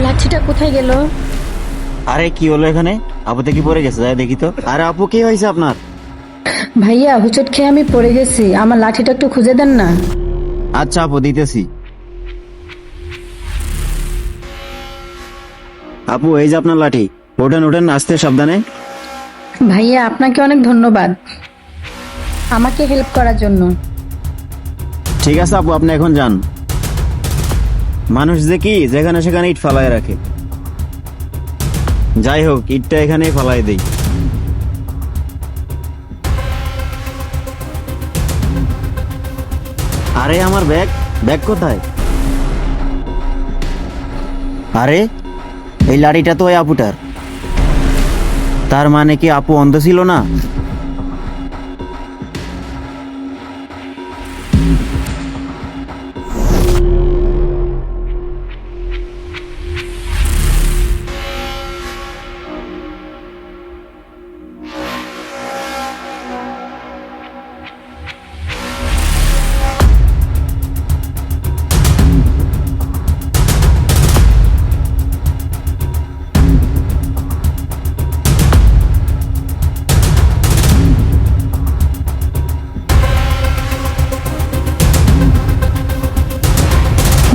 লাঠিটা কোথায় গেল? আরে কি হলো এখানে? আপু দেখি পড়ে গেছে, যাই দেখি তো। আরে আপু কি হয়েছে আপনার? ভাইয়া হুচট খেয়ে আমি পড়ে গেছি, আমার লাঠিটা একটু খুঁজে দেন না। আচ্ছা আপু দিতেছি। আপু এই যে আপনার লাঠি। ওঠেন ওঠেন, আস্তে সাবধানে। ভাইয়া আপনাকে অনেক ধন্যবাদ আমাকে হেল্প করার জন্য। ঠিক আছে আপু, আপনি এখন যান। মানুষ যে কি যেখানে সেখানে ইট ফালায় রাখে। যাই হোক, ইটটা এখানেই ফালাই দেই। আরে আমার ব্যাগ, ব্যাগ কোথায়? আরে এই লাঠিটা তো ওই আপুটার। তার মানে কি আপু অন্ধ ছিল না?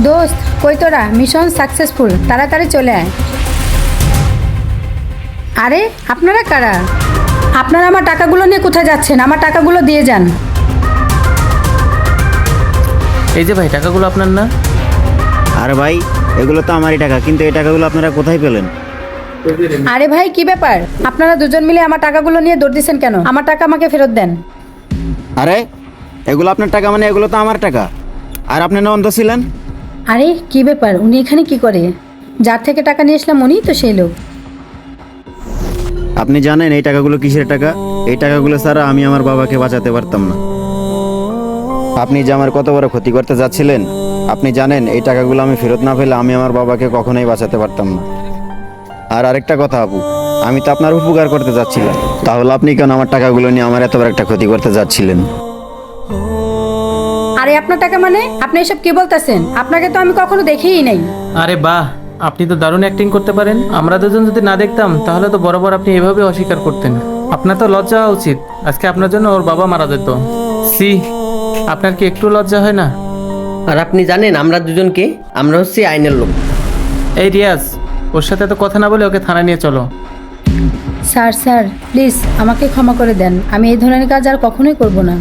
দোস্ত কই তোরা? মিশন সাকসেসফুল, তাড়াতাড়ি চলে আয়। আরে আপনারা কারা? আপনারা আমার টাকাগুলো নিয়ে কোথায় যাচ্ছেন? আমার টাকাগুলো দিয়ে যান। এই যে ভাই, টাকাগুলো আপনার না? আরে ভাই, এগুলো তো আমারই টাকা, কিন্তু এই টাকাগুলো আপনারা কোথায় পেলেন? আরে ভাই কি ব্যাপার? আপনারা দুজন মিলে আমার টাকাগুলো নিয়ে দৌড় দিচ্ছেন কেন? আমার টাকা আমাকে ফেরত দেন। আরে এগুলো আপনার টাকা মানে এগুলো তো আমার টাকা। আর আপনি না অন্ধ ছিলেন? আরে কি ব্যাপার, উনি এখানে কি করে? যার থেকে টাকা নিয়ে আসলাম উনিই তো সেই লোক। আপনি জানেন এই টাকাগুলো কিসের টাকা? এই টাকাগুলো ছাড়া আমি আমার বাবাকে বাঁচাতে পারতাম না। আপনি যে আমার কত বড় ক্ষতি করতে যাচ্ছিলেন, আপনি জানেন এই টাকাগুলো আমি ফেরত না পেলে আমি আমার বাবাকে কখনোই বাঁচাতে পারতাম না। আর আরেকটা কথা আপু, আমি তো আপনার উপকার করতে যাচ্ছিলাম, তাহলে আপনি কেন আমার টাকাগুলো নিয়ে আমার এত বড় একটা ক্ষতি করতে যাচ্ছিলেন? আরে আপনার টাকা মানে? আপনি এসব কি বলতেছেন? আপনাকে তো আমি কখনো দেখিই নাই। আরে বাহ, আপনি তো দারুণ অ্যাক্টিং করতে পারেন। আমরা দুজন যদি না দেখতাম তাহলে তো বরাবর আপনি এভাবে অস্বীকার করতেন। আপনার তো লজ্জা হওয়া উচিত। আজকে আপনার জন্য ওর বাবা মারা যেত। সি, আপনার কি একটু লজ্জা হয় না? আর আপনি জানেন আমরা দুজনকে, আমরা হচ্ছি আইনের লোক। এই রিয়াজ, ওর সাথে তো কথা না বলে ওকে থানায় নিয়ে চলো। স্যার স্যার প্লিজ আমাকে ক্ষমা করে দেন, আমি এই ধরনের কাজ আর কখনোই করব না।